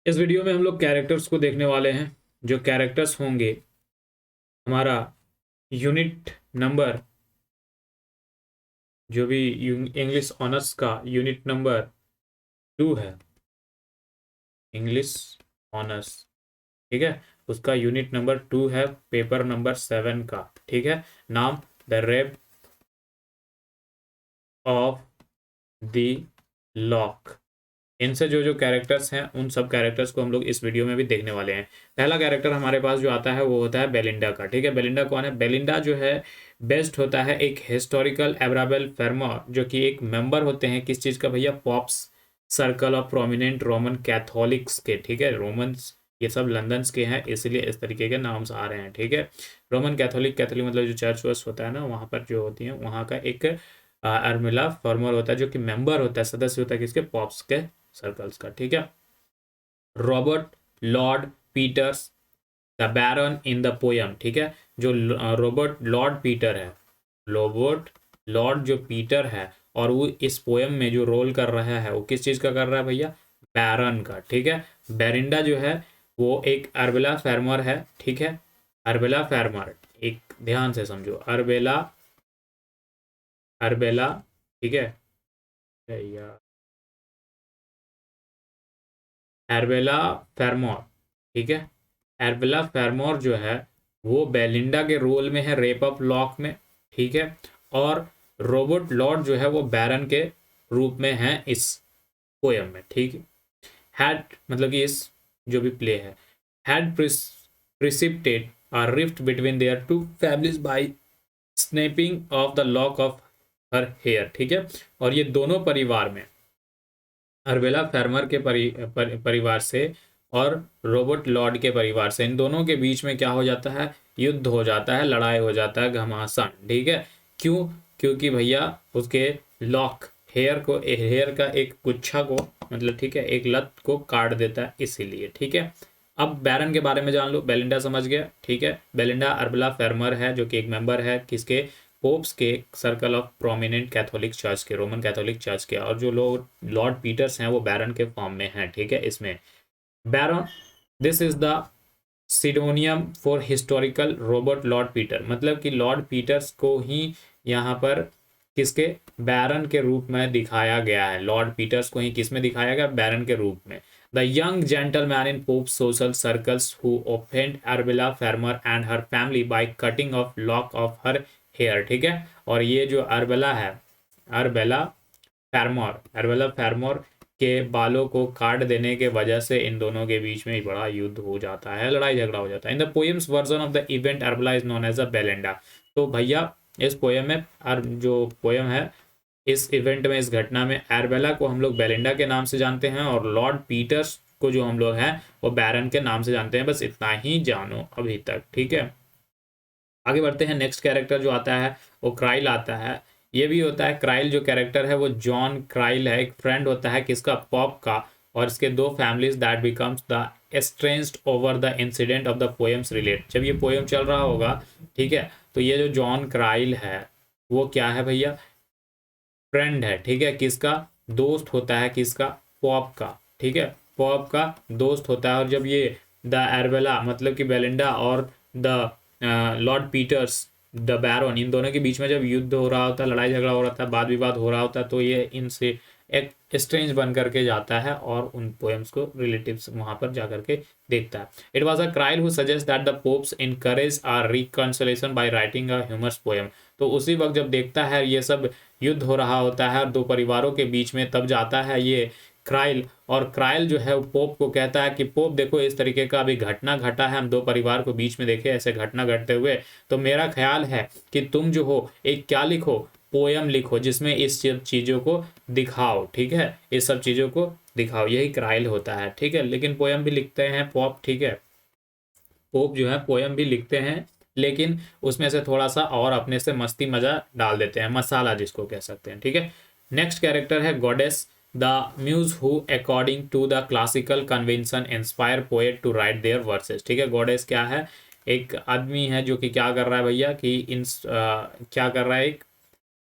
इस वीडियो में हम लोग कैरेक्टर्स को देखने वाले हैं। जो कैरेक्टर्स होंगे, हमारा यूनिट नंबर, जो भी इंग्लिश ऑनर्स का यूनिट नंबर 2 है, इंग्लिश ऑनर्स, ठीक है, उसका यूनिट नंबर 2 है, पेपर नंबर 7 का, ठीक है। नाम the rape of the lock. इनसे जो जो कैरेक्टर्स हैं उन सब कैरेक्टर्स को हम लोग इस वीडियो में भी देखने वाले हैं। पहला कैरेक्टर हमारे पास जो आता है वो होता है बेलिंडा का, ठीक है। बेलिंडा कौन है? बेलिंडा जो है बेस्ट होता है एक हिस्टोरिकल एब्राबेल फेरमोर, जो कि एक मेंबर होते हैं किस चीज़ का भैया? Pops circle of prominent Roman Catholics के, ठीक है। रोमन्स ये सब लंदन के हैं, इसलिए इस तरीके के नाम से आ रहे हैं, ठीक है। रोमन कैथोलिक, कैथोलिक मतलब जो चर्च वर्च होता है ना, वहाँ पर जो होती है वहाँ का एक अर्मिला फॉर्मर होता है, जो कि मेंबर होता है, सदस्य होता है किसके? पॉप्स के सर्कल्स का, ठीक है। Robert Lord Peters the baron in the poem, ठीक है। जो रॉबर्ट लॉर्ड पीटर है, रॉबर्ट लॉर्ड जो पीटर है, और वो इस पोयम में जो रोल कर रहा है वो किस चीज़ का कर रहा है भैया? बैरन का, ठीक है। बेरिंडा जो है वो एक अर्बेला फार्मर है, ठीक है। अर्बेला फार्मर, एक ध्यान से समझो, अर्बेला, अर्बेला, ठीक है भैया, एरबेला फेरमोर, ठीक है। एरबेला फेरमोर जो है वो बेलिंडा के रोल में है रेप ऑफ लॉक में, ठीक है। और रॉबर्ट लॉर्ड जो है वो बैरन के रूप में है इस पोयम में, ठीक है। हैड मतलब कि इस जो भी प्ले है, had प्रिसिप्टेड a rift between their two families by snapping of the lock of her hair, ठीक है। और ये दोनों परिवार में, अर्बेला फार्मर के परिवार से और रॉबर्ट लॉर्ड के परिवार से, इन दोनों के बीच में क्या हो जाता है? युद्ध हो जाता है, लड़ाई हो जाता है, घमासान, ठीक है। क्यों? क्योंकि भैया उसके लॉक, हेयर को, हेयर का एक गुच्छा को, मतलब ठीक है, एक लत को काट देता है, इसीलिए, ठीक है। अब बैरन के बारे में जान लो। बेलिंडा समझ गया, ठीक है। बेलिंडा अर्बला फेरमर है, जो कि एक मेंबर है किसके? पोप्स के circle of prominent Catholic church के, रोमन कैथोलिक चर्च के। और जो लोग लॉर्ड पीटर्स हैं वो बैरन के फॉर्म में हैं, ठीक है। इसमें baron, this is the pseudonym for historical Robert Lord Petre, मतलब कि लॉर्ड पीटर्स को ही यहाँ पर किसके? बैरन के रूप में दिखाया गया है। लॉर्ड पीटर्स को ही किस में दिखाया गया? बैरन के रूप में। The young gentleman in Pope social circles who offend Arabella Fermor and her family by cutting off lock of her hair, ठीक है। और ये जो अर्बेला है, अर्बेला फार्मर, अर्बेला फार्मर के बालों को काट देने के वजह से इन दोनों के बीच में बड़ा युद्ध हो जाता है, लड़ाई झगड़ा हो जाता है। In the poem's version of the event Arabella is known as a Belinda. तो भैया इस पोएम में, जो पोएम है, इस इवेंट में, इस घटना में एरबेला को हम लोग बेलिंडा के नाम से जानते हैं, और लॉर्ड पीटर्स को जो हम लोग हैं वो बैरन के नाम से जानते हैं। बस इतना ही जानो अभी तक, ठीक है। आगे बढ़ते हैं। नेक्स्ट कैरेक्टर जो आता है वो क्राइल आता है। ये भी होता है, क्राइल जो कैरेक्टर है वो जॉन क्राइल है, एक फ्रेंड होता है किसका? पॉप का। और इसके दो families that becomes the estranged over the incident of the poems relate. जब ये पोएम चल रहा होगा, ठीक है, तो ये जो जॉन क्राइल है वो क्या है भैया? फ्रेंड है, ठीक है। किसका? दोस्त होता है, किसका? पॉप का, ठीक है। पॉप का दोस्त होता है। और जब ये द एरबेला मतलब कि बेलिंडा और the Lord Peters the baron, इन दोनों के बीच में जब युद्ध हो रहा होता है, लड़ाई झगड़ा हो रहा था, वाद विवाद हो रहा होता है, तो ये इनसे एक स्ट्रेंज बन करके जाता है और उन पोएम्स को रिलेटिव्स वहां पर जा करके देखता है। It was a Caryll who suggest that the Pope's encourage or reconciliation by writing a humorous poem. तो उसी वक्त जब देखता है ये सब युद्ध हो रहा होता है दो परिवारों के बीच में, तब जाता है ये क्राइल, और क्राइल जो है पोप को कहता है कि पोप देखो, इस तरीके का अभी घटना घटा है, हम दो परिवार को बीच में देखे ऐसे घटना घटते हुए, तो मेरा ख्याल है कि तुम जो हो एक क्या लिखो? पोयम लिखो, जिसमें इस चीज़ों को दिखाओ, ठीक है, इस सब चीज़ों को दिखाओ। यही क्राइल होता है, ठीक है। लेकिन पोयम भी लिखते हैं पॉप, ठीक है। पोप जो है पोयम भी लिखते हैं, लेकिन उसमें से थोड़ा सा और अपने से मस्ती मजा डाल देते हैं, मसाला जिसको कह सकते हैं, ठीक है। नेक्स्ट कैरेक्टर है goddess the muse who according to the classical convention inspire poet to write their verses, ठीक है। गॉडेस क्या है? एक आदमी है जो कि क्या कर रहा है भैया कि क्या कर रहा है?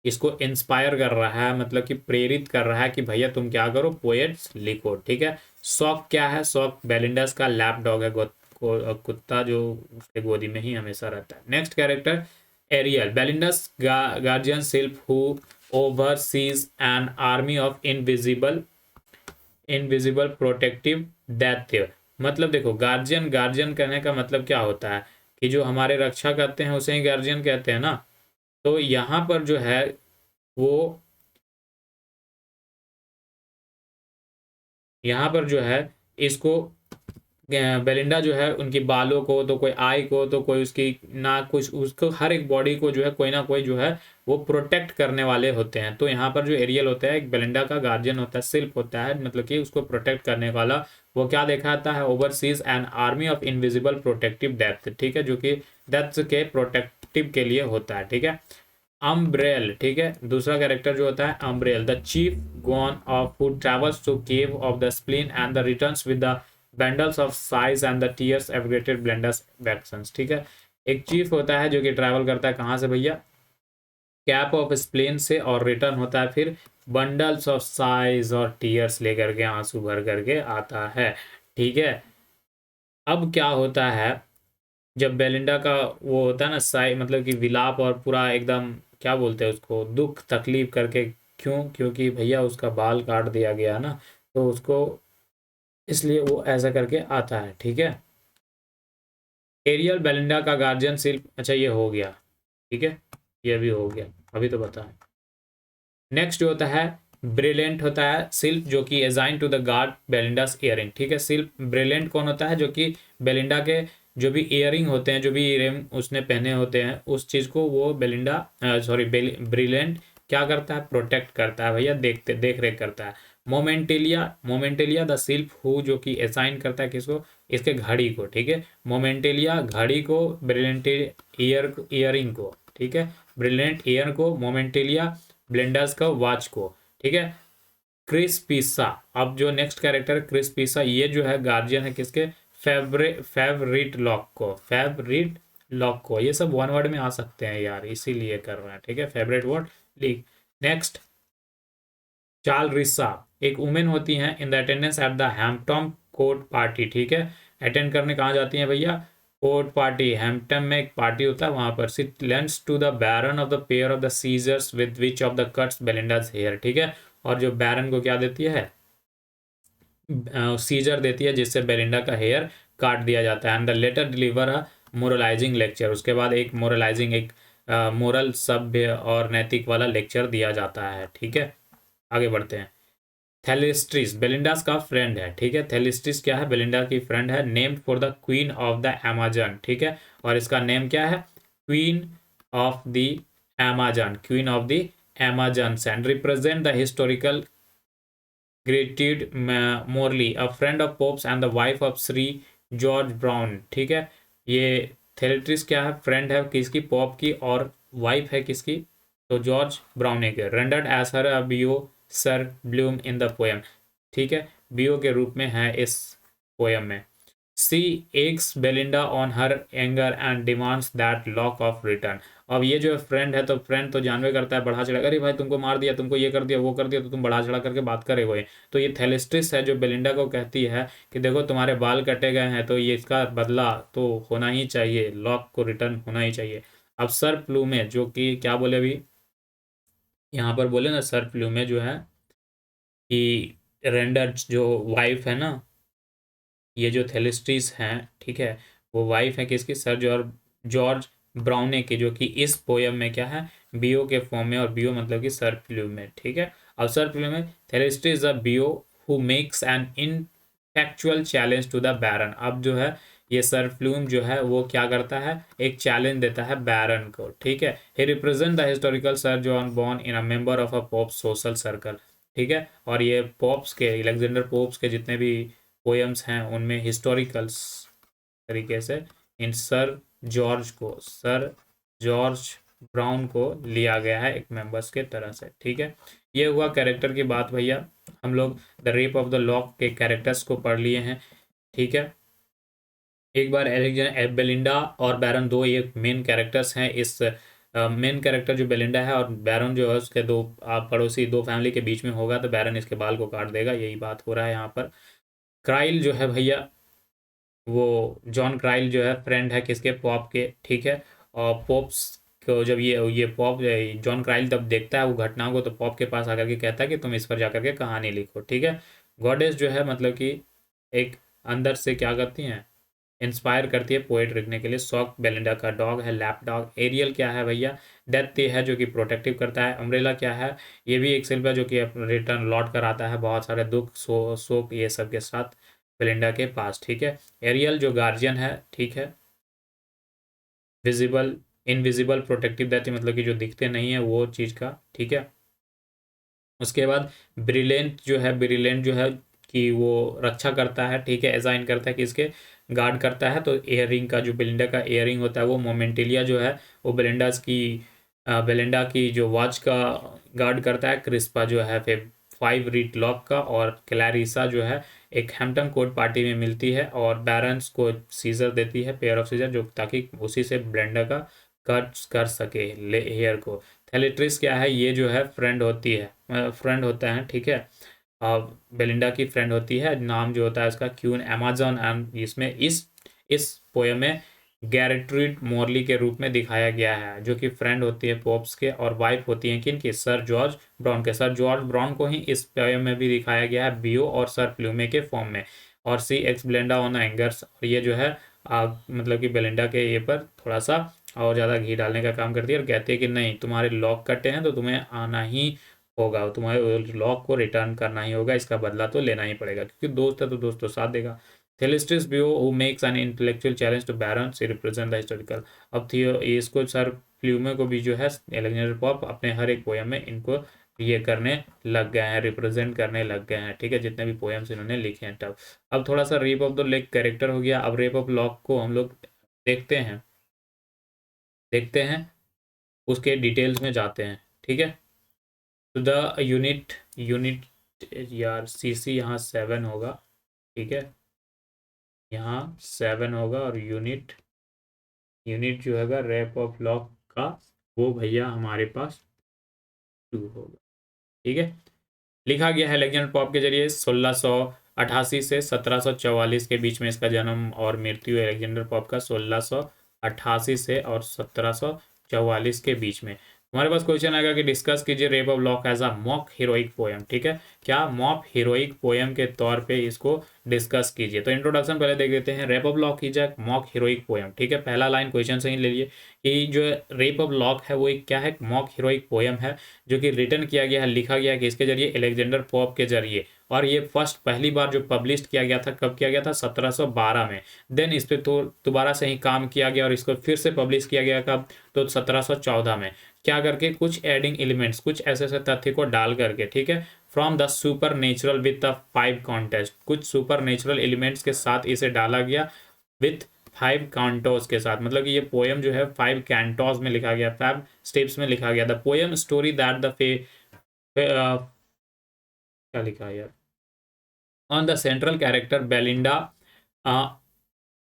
इसको इंस्पायर कर रहा है, मतलब कि प्रेरित कर रहा है कि भैया तुम क्या करो, पोएट्स लिखो, ठीक है। सॉक क्या है? सॉक बेलिंडास का लैप डॉग है, कुत्ता जो उसके गोदी में ही हमेशा रहता है। Next character Ariel, Belinda's guardian sylph who oversees an army of invisible protective दैत्य। मतलब देखो, गार्जियन, गार्जियन कहने का मतलब क्या होता है कि जो हमारे रक्षा करते हैं उसे ही गार्जियन कहते हैं ना। तो यहाँ पर जो है वो, यहाँ पर जो है इसको बेलिंडा जो है उनकी बालों को, तो कोई आई को, तो कोई उसकी नाक, कुछ उसको हर एक बॉडी को जो है कोई ना कोई जो है वो प्रोटेक्ट करने वाले होते हैं। तो यहाँ पर जो एरियल होता है एक बेलिंडा का गार्जियन होता है, सिल्फ होता है, मतलब कि उसको प्रोटेक्ट करने वाला। वो क्या दिखाता है? Overseas an army of invisible protective depth, ठीक है, जो कि डेप्थ के प्रोटेक्टिव के लिए होता है, ठीक है। अम्ब्रेल, ठीक है, दूसरा कैरेक्टर जो होता है Umbriel, the chief gnome of who travels to cave of the spleen and the returns with the bundles of sighs and the tears aggravated Belinda's vexations, ठीक है। एक चीफ होता है जो कि ट्रैवल करता है कहाँ से भैया? कैप ऑफ स्प्लेन से, और रिटर्न होता है फिर बंडल्स ऑफ साइज और टीयर्स लेकर के, आंसू भर करके आता है, ठीक है। अब क्या होता है, जब बेलिंडा का वो होता है ना साई, मतलब कि विलाप, और पूरा एकदम क्या बोलते हैं उसको, दुख तकलीफ करके, क्यों? क्योंकि भैया उसका बाल काट दिया गया ना, तो उसको इसलिए वो ऐसा करके आता है, ठीक है। एरियल बेलिंडा का गार्जियन सिर्फ, अच्छा ये हो गया, ठीक है, ये भी हो गया, अभी तो बताएं। नेक्स्ट जो होता है ब्रिलियंट होता है सिल्फ, जो कि assign to the guard Belinda's earring, ठीक है। सिल्फ ब्रिलियंट कौन होता है? जो कि बेलिंडा के जो भी इयरिंग होते हैं, जो भी इयरिंग उसने पहने होते हैं, उस चीज को वो बेलिंडा, सॉरी, ब्रिलियंट क्या करता है? प्रोटेक्ट करता है भैया, देख रेख करता है। मोमेंटेलिया, मोमेंटेलिया द सिल्फ हु, जो कि असाइन करता है किसको? इसके घड़ी को, ठीक है। मोमेंटेलिया घड़ी को, ब्रिलियंट इयरिंग को, ठीक है, ब्रिलियंट ईयर को, मोमेंटेलिया ब्लेंडर्स का वॉच को, ठीक है। क्रिस पिसा, अब जो नेक्स्ट कैरेक्टर है क्रिस पिसा, ये जो है गार्जियन है किसके? फेवरिट लॉक को, फेवरिट लॉक को। ये सब वन वर्ड में आ सकते हैं यार, इसीलिए कर रहा है, ठीक है, favourite word league. Next Clarissa, एक वुमेन होती हैं in the attendance at the Hampton Court party, ठीक है। अटेंड करने कहाँ जाती हैं भैया? कोर्ट पार्टी, हैम्पटन में एक पार्टी होता है वहां पर। She lends to the baron of the pair of the scissors with which of the cuts Belinda's hair, ठीक है। और जो बैरन को क्या देती है? सीजर देती है, जिससे बेलिंडा का हेयर काट दिया जाता है। And the latter deliver a moralising lecture, उसके बाद एक मोरलाइजिंग, एक मोरल, सभ्य और नैतिक वाला लेक्चर दिया जाता है, ठीक है। आगे बढ़ते हैं। थेलिस्ट्रिस बेलिंडास का फ्रेंड है, ठीक है। थेलिस्ट्रिस क्या है? बेलिंडा की फ्रेंड है। Named for the queen of the Amazon, ठीक है। और इसका नेम क्या है? Queen of the Amazon, queen of the Amazon, and represent the historical ग्रेटेड Morley, a friend of Pope's and the wife of Sir George Brown, ठीक है। ये थेलिस्ट्रिस क्या है? फ्रेंड है किसकी? पोप की, और वाइफ है किसकी? तो जॉर्ज ब्राउने के। Rendered as her a beau Sir Plume in the poem, ठीक है, बीओ के रूप में है इस पोएम में। She eggs Belinda on her anger and demands that lock of return. अब ये जो फ्रेंड है, तो फ्रेंड तो जानवे करता है, बढ़ा चढ़ा, अरे भाई तुमको मार दिया, तुमको ये कर दिया, वो कर दिया, तो तुम बढ़ा चढ़ा करके बात करे हुए। तो ये थेलिस्ट्रिस है जो बेलिंडा को कहती है कि देखो तुम्हारे बाल कटे गए हैं, तो ये इसका बदला तो होना ही चाहिए, लॉक को रिटर्न होना ही चाहिए। अब सर प्लूमे, जो कि क्या बोले अभी यहाँ पर बोले ना, सर प्लूमे जो है कि रेंडर जो वाइफ है ना, ये जो थेलिस्ट्रीस हैं, ठीक है, वो वाइफ है किसकी? सर जॉर्ज जॉर्ज ब्राउने की, जो कि इस पोयम में क्या है? बीओ के फॉर्म में, और बीओ मतलब कि सर प्लूमे, ठीक है। अब Sir Plume, Thalestris a beau who makes an ineffectual challenge to the baron. अब जो है ये सर प्लूम जो है वो क्या करता है? एक चैलेंज देता है बैरन को, ठीक है। He represent the historical Sir John born in a member of a Pope social circle, ठीक है। और ये पॉप्स के, अलेक्जेंडर पोप्स के जितने भी पोएम्स हैं उनमें हिस्टोरिकल्स तरीके से इन सर जॉर्ज को, सर जॉर्ज ब्राउन को लिया गया है एक मेंबर्स के तरह से, ठीक है। ये हुआ कैरेक्टर की बात भैया। हम लोग the rape of the lock के कैरेक्टर्स को पढ़ लिए हैं, ठीक है। एक बार एलेक्जेंडर बेलिंडा और बैरन, दो ये मेन कैरेक्टर्स हैं इस मेन कैरेक्टर जो बेलिंडा है और बैरन जो है उसके दो पड़ोसी, दो फैमिली के बीच में होगा तो बैरन इसके बाल को काट देगा, यही बात हो रहा है यहाँ पर। क्राइल जो है भैया, वो जॉन क्राइल जो है फ्रेंड है किसके, पॉप के, ठीक है। और पॉप्स को जब ये पॉप जॉन क्राइल तब देखता है वो घटनाओं को, तो पॉप के पास आकर के कहता है कि तुम इस पर जाकर के कहानी लिखो, ठीक है। गॉडेस जो है मतलब कि एक अंदर से क्या करती हैं, इंस्पायर करती है पोएट लिखने के लिए। शॉक बेलिंडा का डॉग है, लैप डॉग। एरियल क्या है भैया, डेथ है जो कि प्रोटेक्टिव करता है। अम्ब्रेला क्या है, ये भी एक सिल्व है जो कि रिटर्न लौट कर आता है बहुत सारे दुख शोक ये सब के साथ बेलिंडा के पास, ठीक है। एरियल जो गार्जियन है, ठीक है। विजिबल इनविजिबल प्रोटेक्टिव देती मतलब कि जो दिखते नहीं है वो चीज़ का, ठीक है। उसके बाद ब्रिलेंट जो है, ब्रिलेंट जो है कि वो रक्षा करता है, ठीक है, असाइन करता है कि इसके गार्ड करता है। तो एयरिंग का जो बेलिंडा का एयरिंग होता है वो मोमेंटिलिया जो है वो बेलिंडा की जो वॉच का गार्ड करता है। क्रिस्पा जो है फिर 5 रीट लॉक का, और क्लैरिसा जो है एक हैम्पटन कोर्ट पार्टी में मिलती है और बैरन्स को सीजर देती है, पेयर ऑफ सीजर, जो ताकि उसी से बेलिंडा का कट कर सके हेयर को। थैलेट्रिस क्या है, ये जो है फ्रेंड होती है, फ्रेंड होता है, ठीक है। बेलिंडा की फ्रेंड होती है, नाम जो होता है उसका क्यून अमेजन। एंड इसमें इस पोएम में गैरेट्रूड मोरली के रूप में दिखाया गया है, जो कि फ्रेंड होती है पॉप्स के और वाइफ होती है किन की, सर जॉर्ज ब्राउन के। सर जॉर्ज ब्राउन को ही इस पोएम में भी दिखाया गया है बियो और सर प्लूमे के फॉर्म में। और सी एक्स बेलिंडा ऑन एंगर्स, और ये जो है मतलब कि बेलिंडा के ये पर थोड़ा सा और ज़्यादा घी डालने का काम करती है और कहती है कि नहीं, तुम्हारे लॉक कटे हैं तो तुम्हें आना ही होगा, तुम्हारे लॉक को रिटर्न करना ही होगा, इसका बदला तो लेना ही पड़ेगा, क्योंकि दोस्त है तो दोस्त तो साथ देगा। Thalestris beau who makes an intellectual challenge to baron से रिप्रेजेंट द हिस्टोरिकल। अब थियो इसको सर प्ल्यूमे को भी जो है एलेक्जेंडर पॉप अपने हर एक पोएम में इनको ये करने लग गए हैं, रिप्रेजेंट करने लग गए हैं, ठीक है, जितने भी पोएम्स इन्होंने लिखे हैं तब। अब थोड़ा सा rape of the lake character हो गया। अब रेप ऑफ लॉक को हम लोग देखते हैं उसके डिटेल्स में जाते हैं, ठीक है। तो द यूनिट यार सीसी यहाँ 7 होगा, ठीक है, यहाँ 7 होगा। और यूनिट जो हैगा रैप ऑफ लॉक का वो भैया हमारे पास 2 होगा, ठीक है। लिखा गया है एलेक्जेंडर पॉप के जरिए 1688 से 1744 के बीच में इसका जन्म और मृत्यु। एलेक्जेंडर पॉप का 1688 से और 1744 के बीच में। हमारे पास क्वेश्चन आएगा कि डिस्कस कीजिए rape of lock as a mock heroic poem, ठीक है, क्या मॉक हीरोइक पोएम के तौर पे इसको डिस्कस कीजिए। तो इंट्रोडक्शन पहले देख लेते हैं। Rape of lock is a mock heroic poem, ठीक है, पहला लाइन क्वेश्चन से ही ले लिए कि जो रेप ऑफ लॉक है वो एक क्या है, मॉक हीरोइक पोएम है जो कि रिटर्न किया गया है, लिखा गया है कि इसके जरिए एलेक्जेंडर पॉप के जरिए। और ये फर्स्ट पहली बार जो पब्लिश किया गया था, कब किया गया था, 1712 में। देन इस पर तो दोबारा से ही काम किया गया और इसको फिर से पब्लिश किया गया कब, तो 1714 में। क्या करके, कुछ एडिंग एलिमेंट्स, कुछ ऐसे ऐसे तथ्य को डाल करके, ठीक है। From the super natural with the 5 contest, कुछ सुपर नेचुरल एलिमेंट्स के साथ इसे डाला गया विथ 5 कांटोस के साथ। मतलब कि ये पोएम जो है 5 कैंटोस में लिखा गया, 5 स्टेप्स में लिखा गया। The poem story that the क्या लिखा है यार, on the central character Belinda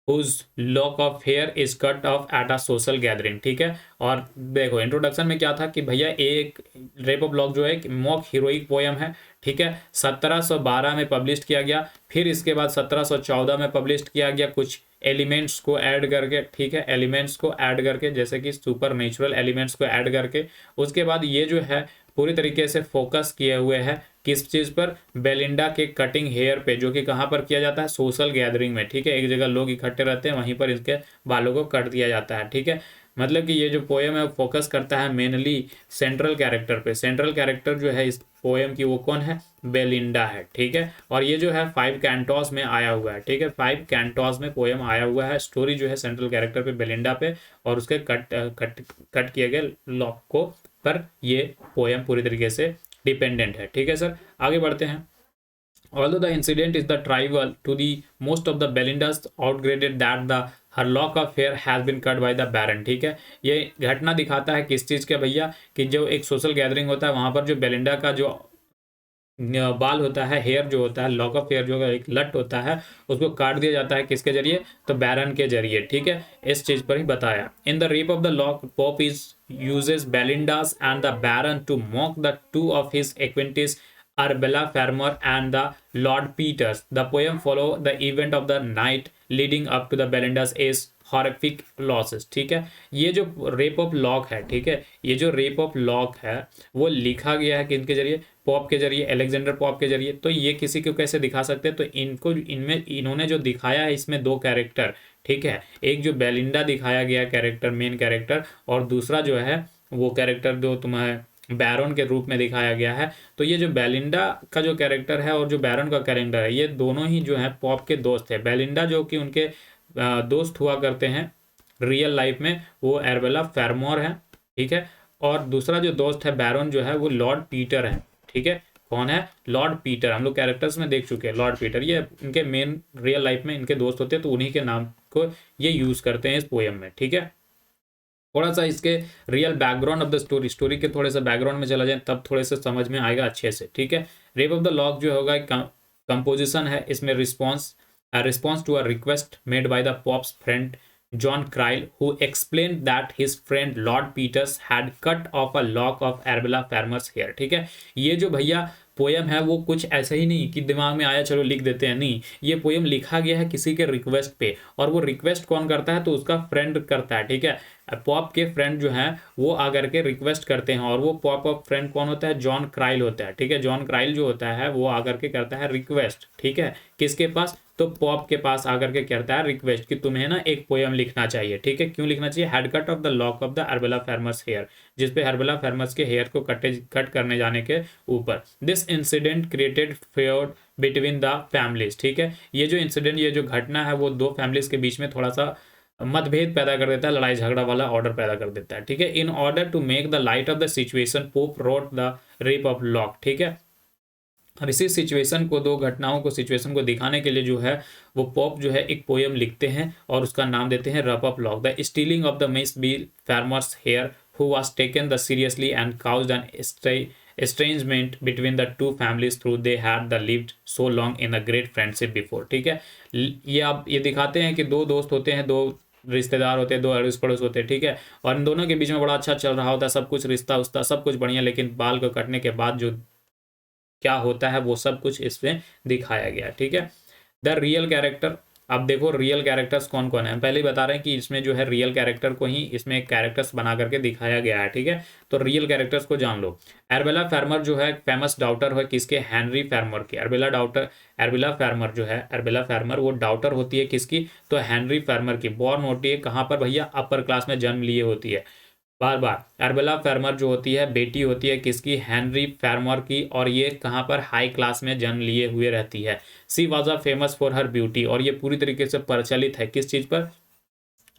whose lock of hair is cut off at a social gathering, ठीक है। और देखो इंट्रोडक्शन में क्या था कि भैया एक रेप ऑफ लॉक जो है मॉक हीरोइक पोएम है, ठीक है, 1712 में पब्लिश किया गया। फिर इसके बाद 1714 में पब्लिश किया गया कुछ एलिमेंट्स को ऐड करके, ठीक है, एलिमेंट्स को ऐड करके, जैसे कि सुपर नेचुरल एलिमेंट्स को ऐड करके। उसके बाद ये जो है पूरी तरीके से फोकस किए हुए है किस चीज़ पर, बेलिंडा के कटिंग हेयर पे, जो कि कहाँ पर किया जाता है, सोशल गैदरिंग में, ठीक है, एक जगह लोग इकट्ठे रहते हैं वहीं पर इसके बालों को कट दिया जाता है, ठीक है। मतलब कि ये जो पोएम है फोकस करता है मेनली सेंट्रल कैरेक्टर पे। सेंट्रल कैरेक्टर जो है इस पोएम की वो कौन है, बेलिंडा है, ठीक है। और ये जो है 5 कैंटोस में आया हुआ है, ठीक है, 5 कैंटोस में पोएम आया हुआ है। स्टोरी जो है सेंट्रल कैरेक्टर पे, बेलिंडा पे, और उसके कट किए गए लॉक को पर ये पोएम पूरी तरीके से डिपेंडेंट है, ठीक है सर। आगे बढ़ते हैं। Although the incident is the trivial to the most of the Belinda's outgraded that the her lock of hair has been cut by the Baron, ठीक है। ये घटना दिखाता है किस चीज़ के भैया, कि जो एक सोशल गैदरिंग होता है वहाँ पर जो बेलिंडा का जो बाल होता है, हेयर जो होता है, लॉक ऑफ हेयर जो एक लट होता है, उसको काट दिया जाता है किसके जरिए, तो बैरन के जरिए, ठीक है। इस चीज पर ही बताया। In the rape of the Lock Pope is uses Belinda's and the baron to mock the two of his acquaintances Arbella Farmer and the Lord Peters. The poem follow the event of the night leading up to the Belinda's is horrific losses, ठीक है। ये जो rape of lock है, ठीक है, ये जो rape of lock है वो लिखा गया है किनके जरिए, पॉप के जरिए, अलेक्जेंडर पॉप के जरिए। तो ये किसी को कैसे दिखा सकते हैं, तो इनको इनमें इन्होंने जो दिखाया है इसमें दो कैरेक्टर, ठीक है, एक जो बेलिंडा दिखाया गया कैरेक्टर, मेन कैरेक्टर, और दूसरा जो है वो कैरेक्टर जो तुम्हें बैरन के रूप में दिखाया गया है। तो ये जो बेलिंडा का जो कैरेक्टर है और जो बैरन का कैरेक्टर है, ये दोनों ही जो है पॉप के दोस्त है। बेलिंडा जो कि उनके दोस्त हुआ करते हैं रियल लाइफ में, वो एरबेला फेरमोर है, ठीक है। और दूसरा जो दोस्त है बैरन जो है वो लॉर्ड पीटर है, ठीक है। कौन है, लॉर्ड पीटर। हम लोग कैरेक्टर्स में देख चुके हैं लॉर्ड पीटर, ये इनके मेन रियल लाइफ में इनके दोस्त होते हैं, तो उन्हीं के नाम को ये यूज करते हैं इस पोएम में, ठीक है। थोड़ा सा इसके real background of the story के थोड़े से बैकग्राउंड में चला जाए तब थोड़े से समझ में आएगा अच्छे से, ठीक है। रेप ऑफ द लॉक जो होगा कंपोजिशन है, इसमें response to a request made by the Pope's friend John Caryll who explained that his friend Lord Petre's had cut off a lock of Arabella Fermor's hair, ठीक है। ये जो भैया poem है वो कुछ ऐसे ही नहीं कि दिमाग में आया चलो लिख देते हैं, नहीं, ये पोयम लिखा गया है किसी के रिक्वेस्ट पे, और वो रिक्वेस्ट कौन करता है, तो उसका फ्रेंड करता है, ठीक है। पॉप के फ्रेंड जो है वो आकर के रिक्वेस्ट करते हैं, और वो पॉप ऑफ फ्रेंड कौन होता है, जॉन क्राइल होता है, ठीक है। जॉन क्राइल जो होता है वो आकर के करता है रिक्वेस्ट, ठीक है, किसके पास, तो पॉप के पास आकर के करता है रिक्वेस्ट कि तुम्हें ना एक पोयम लिखना चाहिए, ठीक है। क्यों लिखना चाहिए, had cut off the lock of the Arabella Fermor's hair, जिसपे एरबेला फार्मर्स के हेयर को कट करने जाने के ऊपर। This incident created fear between the families, ठीक है। ये जो इंसिडेंट, ये जो घटना है वो दो फैमिलीज के बीच में थोड़ा सा मतभेद पैदा कर देता है, लड़ाई झगड़ा वाला ऑर्डर पैदा कर देता है, ठीक है। In order to make the light of the situation Pope wrote the rape of lock, ठीक है। अब इसी सिचुएशन को, दो घटनाओं को, सिचुएशन को दिखाने के लिए जो है वो पॉप जो है एक पोयम लिखते हैं और उसका नाम देते हैं Rape of Lock. The stealing of the Miss B Fermor's hair who was taken the seriously and caused an estrangement between the two families through they had the lived so long in a great friendship before, ठीक है। ये आप ये दिखाते हैं कि दो दोस्त होते हैं, दो रिश्तेदार होते हैं, दो अड़ोस पड़ोस होते हैं, ठीक है, और इन दोनों के बीच में बड़ा अच्छा चल रहा होता है, सब कुछ रिश्ता उस्ता सब कुछ बढ़िया, लेकिन बाल को कटने के बाद जो क्या होता है वो सब कुछ इसमें दिखाया गया, ठीक है। द रियल कैरेक्टर, अब देखो रियल कैरेक्टर्स कौन कौन है, पहले ही बता रहे हैं कि इसमें जो है रियल कैरेक्टर को ही इसमें एक कैरेक्टर्स बना करके दिखाया गया है, ठीक है। तो रियल कैरेक्टर्स को जान लो। एरबेला फार्मर जो है फेमस डाउटर है किसके, हेनरी फार्मर की। एरबेला फार्मर जो है, एरबेला फार्मर वो डाउटर होती है किसकी, तो हेनरी फार्मर की। बॉर्न होती है कहाँ पर भैया, अपर क्लास में जन्म लिए होती है। बार बार एरबेला फार्मर जो होती है बेटी होती है किसकी, हेनरी फार्मर की, और ये कहाँ पर, हाई क्लास में जन्म लिए हुए रहती है। She was a famous for her beauty, और ये पूरी तरीके से प्रचलित है किस चीज पर,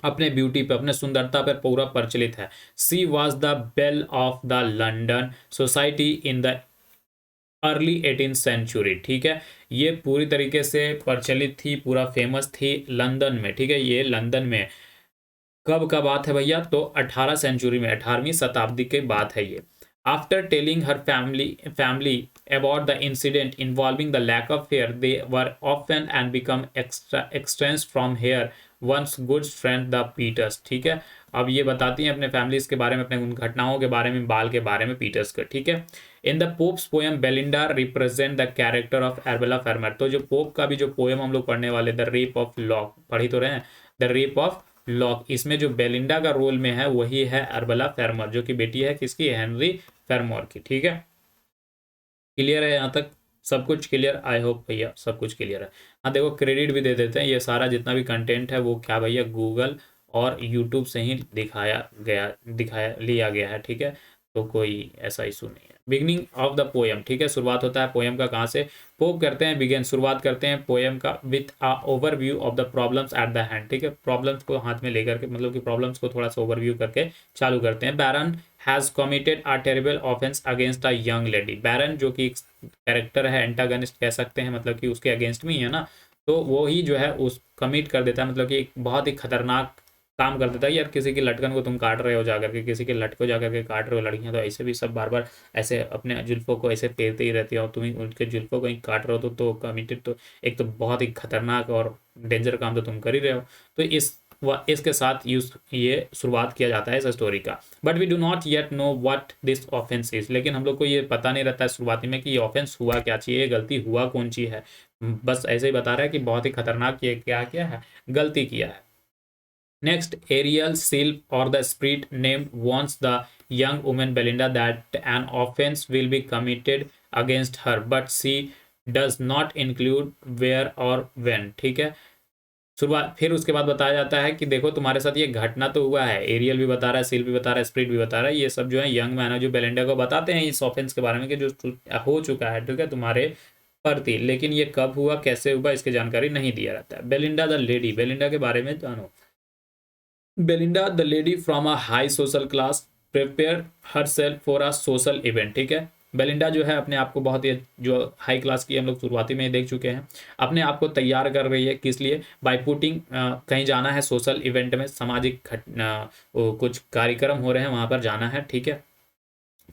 अपने ब्यूटी पे, अपने सुंदरता पर पूरा प्रचलित है। She was the belle of the London society in the early 18th century, ठीक है। ये पूरी तरीके से प्रचलित थी, पूरा फेमस थी लंदन में, ठीक है। ये लंदन में कब का बात है भैया, तो 18 सेंचुरी में, 18वीं शताब्दी की बात है ये। After telling her family about the incident involving the lock of hair they were offended and become extents from here once good friend the Peters, ठीक है। अब ये बताती हैं अपने फैमिलीज के बारे में, अपने उन घटनाओं के बारे में, बाल के बारे में, पीटर्स का, ठीक है। In the Pope's poem Belinda represent the character of Arabella Fermor. तो जो पोप का भी जो पोएम हम लोग पढ़ने वाले, द रेप ऑफ लॉक, पढ़ी तो रहे हैं, द रेप ऑफ लॉक, इसमें जो बेलिंडा का रोल में है वही है एरबेला फार्मर, जो कि बेटी है किसकी, हेनरी फार्मर की, ठीक है। क्लियर है यहाँ तक, सब कुछ क्लियर, आई होप भैया सब कुछ क्लियर है। हाँ देखो क्रेडिट भी दे देते हैं, ये सारा जितना भी कंटेंट है वो क्या भैया गूगल और यूट्यूब से ही दिखाया लिया गया है, ठीक है। तो कोई ऐसा इशू नहीं है। बिगनिंग ऑफ द पोएम, ठीक है, शुरुआत होता है पोएम का कहाँ से, पोप करते हैं बिगिन, शुरुआत करते हैं पोएम का with a overview of the problems at the hand, ठीक है। प्रॉब्लम्स को हाथ में लेकर के, मतलब कि प्रॉब्लम्स को थोड़ा सा ओवरव्यू करके चालू करते हैं। Baron has committed a terrible offence against a young lady. Baron जो कि एक कैरेक्टर है, एंटागनिस्ट कह सकते हैं, मतलब कि उसके अगेंस्ट में ही है ना, तो वो ही जो है उस कमिट कर देता है, मतलब कि एक बहुत ही खतरनाक काम कर देता है। यार किसी की लटकन को तुम काट रहे हो जाकर के, किसी के लट को जाकर के काट रहे हो, लड़कियां तो ऐसे भी सब बार बार ऐसे अपने जुल्फों को ऐसे फेरते ही रहती है और तुम ही उनके जुल्फों को ही काट रहे हो, तो कमिटेड, तो एक तो बहुत ही खतरनाक और डेंजर काम तो तुम कर ही रहे हो। तो इसके साथ ये शुरुआत किया जाता है इस स्टोरी का। But we do not yet know what this offense is, लेकिन हम लोग को ये पता नहीं रहता है शुरुआती में कि ये ऑफेंस हुआ क्या चाहिए, ये गलती हुआ कौन सी है। बस ऐसे ही बता रहा है कि बहुत ही खतरनाक ये क्या किया है, गलती किया है। Next, Ariel, Sylph, or the spirit named warns the young woman Belinda that an offense will be committed against her, but she does not include where or when. ठीक है, शुरुआत फिर उसके बाद बताया जाता है कि देखो तुम्हारे साथ ये घटना तो हुआ है। एरियल भी बता रहा है, सिल्फ भी बता रहा है, स्पिरिट भी बता रहा है, ये सब जो है यंग मैन है जो बेलिंडा को बताते हैं इस ऑफेंस के बारे में कि जो हो चुका है, ठीक है, तुम्हारे प्रति। लेकिन ये कब हुआ, कैसे हुआ, इसकी जानकारी नहीं दिया रहता है। बेलिंडा द लेडी, बेलिंडा के बारे में जानो। Belinda the lady from a high social class prepare her self for a social event. ठीक है, बेलिंडा जो है अपने आप को बहुत ही जो हाई क्लास की हम लोग शुरुआती में ही देख चुके हैं, अपने आप को तैयार कर रही है किस लिए, बाय पुटिंग, कहीं जाना है सोशल इवेंट में, सामाजिक कुछ कार्यक्रम हो रहे हैं वहां पर जाना है। ठीक है,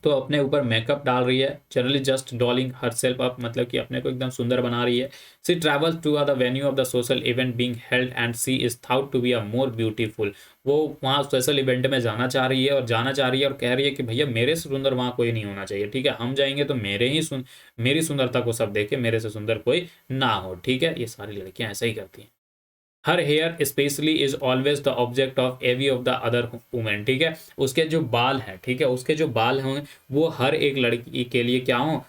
तो अपने ऊपर मेकअप डाल रही है, generally just dolling herself up, मतलब कि अपने को एकदम सुंदर बना रही है। She travels to the venue of the social event being held and she is thought to be a more beautiful. वो वहाँ सोशल इवेंट में जाना चाह रही है और जाना चाह रही है और कह रही है कि भैया मेरे से सुंदर वहाँ कोई नहीं होना चाहिए। ठीक है, हम जाएंगे तो मेरी सुंदरता को सब देखे, मेरे से सुंदर कोई ना हो। ठीक है, ये सारी लड़कियां ऐसा ही करती हैं। Her hair specially is always the object of envy of the other women. ठीक है, उसके जो बाल हैं, ठीक है, उसके जो बाल होंगे वो हर एक लड़की के लिए क्या हो,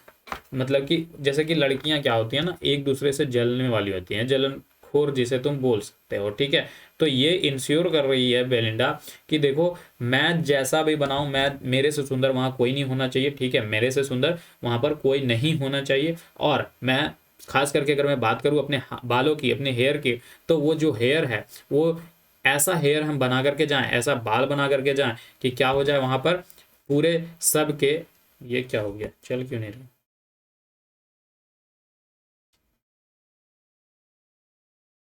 मतलब कि जैसे कि लड़कियां क्या होती हैं ना, एक दूसरे से जलने वाली होती हैं, जलनखोर जिसे तुम बोल सकते हो। ठीक है, तो ये इंश्योर कर रही है बेलिंडा कि देखो मैं जैसा भी बनाऊं, मैं मेरे से सुंदर वहां कोई नहीं होना चाहिए। ठीक है, मेरे से सुंदर वहां पर कोई नहीं होना चाहिए। और मैं खास करके अगर मैं बात करूं अपने बालों की, अपने हेयर की, तो वो जो हेयर है वो ऐसा हेयर हम बना करके जाएं, ऐसा बाल बना करके जाएं कि क्या हो जाए वहां पर पूरे सब के। ये क्या हो गया, चल क्यों नहीं रहा,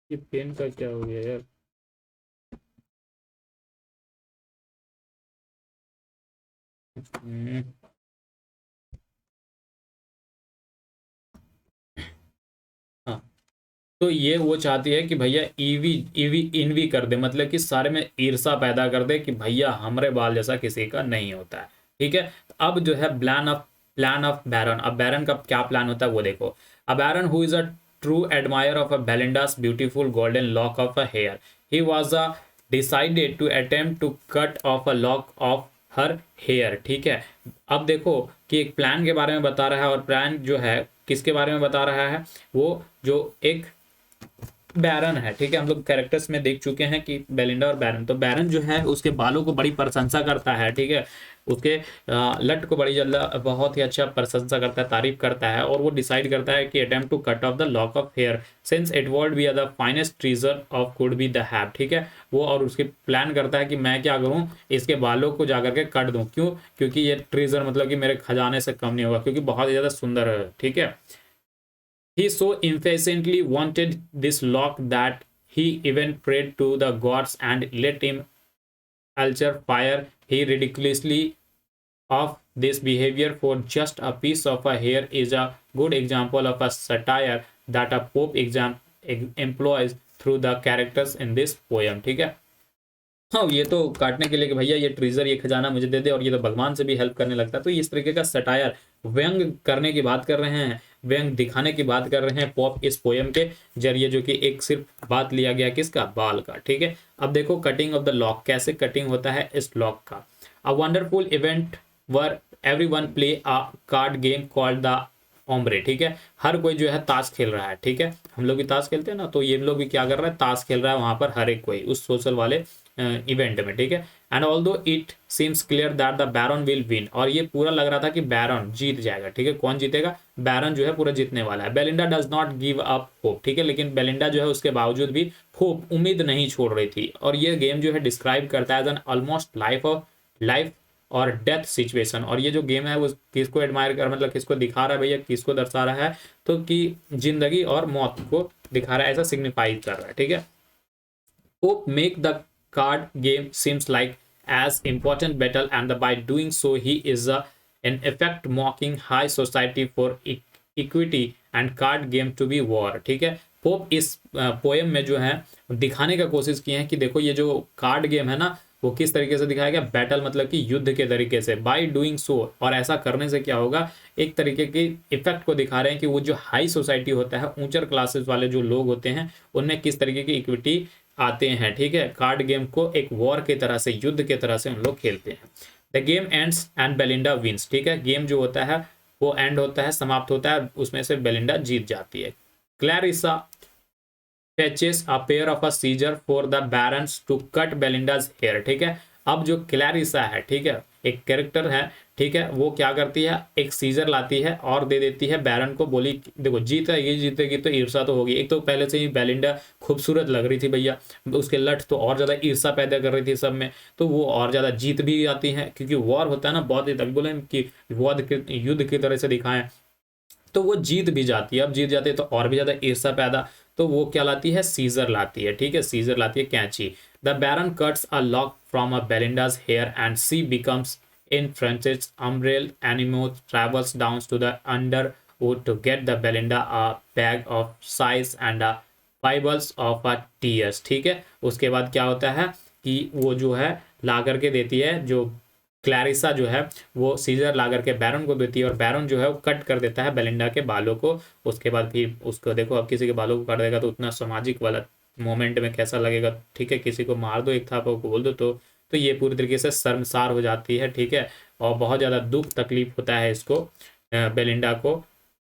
ये पेन का क्या हो गया यार। हम्म, हाँ, तो ये वो चाहती है कि भैया ईवी ईवी इनवी कर दे, मतलब कि सारे में ईर्षा पैदा कर दे कि भैया हमारे बाल जैसा किसी का नहीं होता है। ठीक है, अब जो है प्लान ऑफ बैरन, अब बैरन का क्या प्लान होता है वो देखो। A baron who is a true admirer of a Belinda's beautiful golden lock of a hair, he was a decided to attempt to cut off a lock of her hair. ठीक है, अब देखो कि एक प्लान के बारे में बता रहा है, और प्लान जो है किसके बारे में बता रहा है, वो जो एक बैरन है। ठीक है, हम लोग कैरेक्टर्स में देख चुके हैं कि बेलिंडा और बैरन, तो बैरन जो है उसके बालों को बड़ी प्रशंसा करता है। ठीक है, उसके लट को बड़ी जल्द बहुत ही अच्छा प्रशंसा करता है, तारीफ करता है, और वो डिसाइड करता है कि attempt to cut off the lock of hair since it would be the finest treasure of could be the have. ठीक है, वो और उसके प्लान करता है कि मैं क्या करूं, इसके बालों को जाकर के कट दूं। क्यों, क्योंकि ये ट्रीजर मतलब कि मेरे खजाने से कम नहीं होगा, क्योंकि बहुत ही ज्यादा सुंदर है। ठीक है, he so impatiently wanted this lock that he even prayed to the gods and let him altar fire. He ridiculously of this behavior for just a piece of a hair is a good example of a satire that a pope employs through the characters in this poem. ठीक है, हाँ, ये तो काटने के लिए कि भैया ये ट्रीजर, ये खजाना मुझे दे दे, और ये तो भगवान से भी हेल्प करने लगता है। तो इस तरीके का सटायर, व्यंग करने की बात कर रहे हैं, व्यंग दिखाने की बात कर रहे हैं पॉप इस पोयम के जरिए, जो कि एक सिर्फ बात लिया गया किसका, बाल का। ठीक है, अब देखो कटिंग ऑफ द लॉक, कैसे कटिंग होता है इस लॉक का। A wonderful event were everyone play a card game called the ombre. ठीक है, हर कोई जो है ताश खेल रहा है। ठीक है, हम लोग भी ताश खेलते हैं ना, तो ये लोग भी क्या कर रहा है, ताश खेल रहा है वहां पर हर एक कोई उस सोशल वाले इवेंट में। ठीक है, and although it seems clear that the baron will win, और ये पूरा लग रहा था कि बैरन जीत जाएगा। ठीक है, कौन जीतेगा, बैरन जो है पूरा जीतने वाला है। Belinda does not give up hope. ठीक है, लेकिन बेलिंडा जो है उसके बावजूद भी होप, उम्मीद नहीं छोड़ रही थी। और ये गेम जो है डिस्क्राइब करता है एज एन ऑलमोस्ट लाइफ और डेथ सिचुएशन। और ये जो गेम है वो किसको एडमायर कर, मतलब किसको दिखा रहा है भैया, किसको दर्शा रहा है, तो कि जिंदगी और मौत को दिखा रहा है, ऐसा सिग्निफाई कर रहा है। ठीक है, hope make the card game seems like as important battle, and by doing so he is in effect mocking high society for equity and card game to be war। ठीक है, पोप इस poem में जो है दिखाने का कोशिश किए हैं कि देखो ये जो कार्ड गेम है ना वो किस तरीके से दिखाया गया, बैटल मतलब कि युद्ध के तरीके से, बाय डूइंग सो, और ऐसा करने से क्या होगा, एक तरीके की इफेक्ट को दिखा रहे हैं कि वो जो हाई सोसाइटी होता है, ऊंचर क्लासेस वाले जो लोग होते हैं उनमें किस तरीके की इक्विटी आते हैं। ठीक है, कार्ड गेम को एक वॉर की तरह से, युद्ध की तरह से उन लोग खेलते हैं। The game ends and Belinda wins. ठीक है, गेम जो होता है वो एंड होता है, समाप्त होता है, उसमें से बेलिंडा जीत जाती है। Clarissa fetches a pair of a scissor for the barons to cut Belinda's hair। ठीक है, अब जो क्लैरिसा है, ठीक है, एक कैरेक्टर है, ठीक है, वो क्या करती है, एक सीजर लाती है और दे देती है बैरन को, बोली देखो ये जीतेगी तो ईर्षा तो होगी, एक तो पहले से ही बेलिंडा खूबसूरत लग रही थी भैया, उसके लठ तो और ज्यादा ईर्षा पैदा कर रही थी सब में, तो वो और ज्यादा जीत भी आती है, क्योंकि वॉर होता है ना बहुत ही, तभी बोले कि युद्ध की तरह से दिखाएं, तो वो जीत भी जाती है। अब जीत जाती है तो और भी ज्यादा ईर्षा पैदा, तो वो क्या लाती है, सीजर लाती है। ठीक है, सीजर लाती है, कैंची। The baron cuts a lock from a Belinda's hair and she becomes in French's Umbriel a gnome travels down to the underworld to get the Belinda a bag of sighs and a vials of a tears. ठीक है, उसके बाद क्या होता है कि वो जो है ला करके देती है, जो क्लैरिसा जो है वो सीजर ला करके बैरन को देती है, और बैरन जो है वो कट कर देता है बेलिंडा के बालों को। उसके बाद फिर उसको देखो, अब किसी के बालों को काट देगा तो उतना सामाजिक वाला मोमेंट में कैसा लगेगा। ठीक है, किसी को मार दो, एक थापा को बोल दो, तो ये पूरी तरीके से शर्मसार हो जाती है। ठीक है, और बहुत ज़्यादा दुख तकलीफ होता है इसको, बेलिंडा को,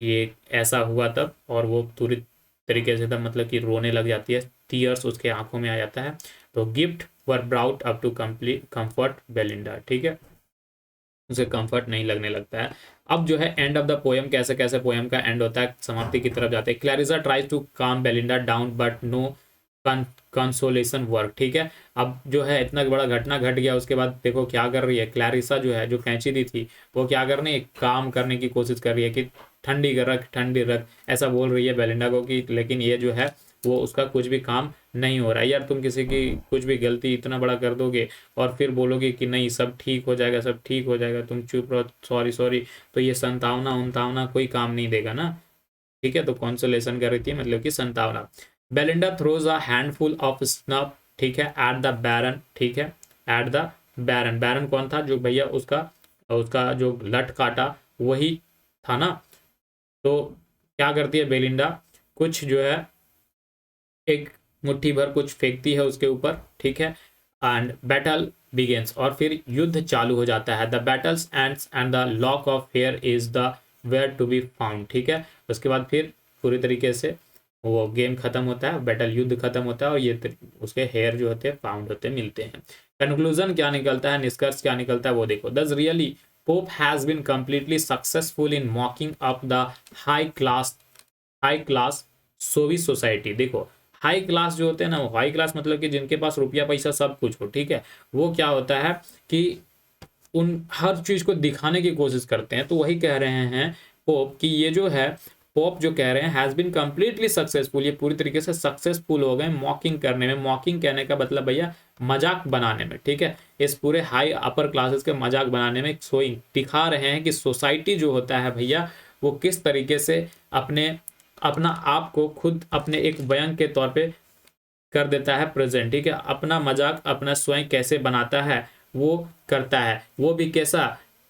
ये ऐसा हुआ तब, और वो पूरी तरीके से तब मतलब कि रोने लग जाती है, टीयर्स उसके आंखों में आ जाता है। तो gift were brought up to complete comfort Belinda. ठीक है, उसे कंफर्ट नहीं लगने लगता है। अब जो है एंड ऑफ द पोएम, कैसे कैसे पोएम का एंड होता है, समाप्ति की तरफ जाते हैं। Clarissa tries to calm Belinda down but no consolation work. ठीक है, अब जो है इतना बड़ा घटना घट गया, उसके बाद देखो क्या कर रही है क्लैरिसा, जो है जो कैंची दी थी वो क्या कर रही है, काम करने की कोशिश कर रही है कि ठंडी रख, ठंडी रख, ऐसा बोल रही है बेलिंडा को कि, लेकिन ये जो है वो उसका कुछ भी काम नहीं हो रहा है। यार तुम किसी की कुछ भी गलती इतना बड़ा कर दोगे और फिर बोलोगे कि नहीं सब ठीक हो जाएगा, सब ठीक हो जाएगा, तुम चुप रहो, सॉरी सॉरी, तो ये संतावना उनतावना कोई काम नहीं देगा ना। ठीक है, तो कॉन्सोलेशन कर रही थी, मतलब कि संतावना। Belinda throws a handful of snuff, ठीक है, एट द बैरन। ठीक है, एट द बैरन, बैरन कौन था, जो भैया उसका उसका जो लट काटा वही था ना। तो क्या करती है बेलिंडा, कुछ जो है एक मुट्ठी भर कुछ फेंकती है उसके ऊपर। ठीक है, एंड बैटल बिगेन्स, और फिर युद्ध चालू हो जाता है। The battles ends and the lock of hair is the where to be found. ठीक है, उसके बाद फिर पूरी तरीके से वो गेम खत्म होता है, बैटल युद्ध खत्म होता है, और ये उसके हेयर जो होते हैं फाउंड होते मिलते हैं। कंक्लूजन क्या निकलता है, निष्कर्ष क्या निकलता है वो देखो। Thus really Pope has been completely successful in mocking up the high class savvy society. देखो हाई क्लास जो होते हैं ना, वो हाई क्लास मतलब कि जिनके पास रुपया पैसा सब कुछ हो। ठीक है, वो क्या होता है कि उन हर चीज को दिखाने की कोशिश करते हैं। तो वही कह रहे हैं पोप कि ये जो है, पोप जो कह रहे हैं हैज बीन कंप्लीटली सक्सेसफुल, ये पूरी तरीके से सक्सेसफुल हो गए मॉकिंग करने में। मॉकिंग कहने का मतलब भैया मजाक बनाने में। ठीक है, इस पूरे हाई अपर क्लासेस के मजाक बनाने में शोइंग, दिखा रहे हैं कि सोसाइटी जो होता है भैया वो किस तरीके से अपना आप को खुद अपने एक व्यंग के तौर पे कर देता है प्रेजेंट। ठीक है, अपना मजाक अपना स्वयं कैसे बनाता है वो करता है, वो भी कैसा,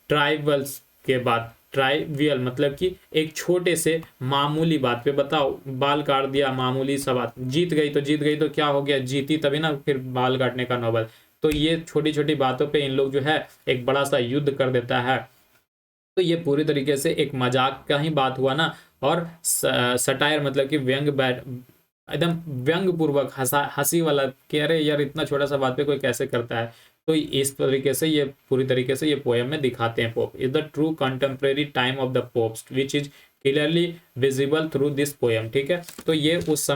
ट्राइवल्स के बाद, ट्राइवियल मतलब कि एक छोटे से मामूली बात पे, बताओ बाल काट दिया, मामूली सा बात, जीत गई तो क्या हो गया, जीती तभी ना फिर बाल काटने का नौबत। तो ये छोटी छोटी बातों पे इन लोग जो है एक बड़ा सा युद्ध कर देता है। तो ये पूरी तरीके से एक मजाक का ही बात हुआ ना, और सटायर मतलब कि व्यंग, एकदम व्यंग पूर्वक हंसी वाला कि अरे यार इतना छोटा सा बात पे कोई कैसे करता है। तो इस तरीके से ये पूरी तरीके से ये पोएम में दिखाते हैं। Pope is the true contemporary time of the pops which is clearly visible through this poem. ठीक है, तो ये उस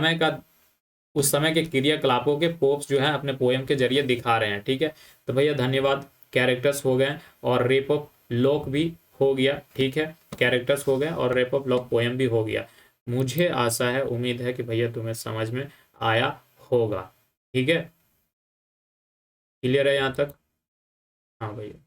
समय के क्रियाकलापों के पोप्स जो है अपने पोएम के जरिए दिखा रहे हैं। ठीक है, तो भैया धन्यवाद। कैरेक्टर्स हो गए और रेप ऑफ लॉक भी हो गया। ठीक है, कैरेक्टर्स हो गए और रेप ऑफ लॉक पोएम भी हो गया। मुझे आशा है, उम्मीद है कि भैया तुम्हें समझ में आया होगा। ठीक है। क्लियर है यहाँ तक? हाँ भैया।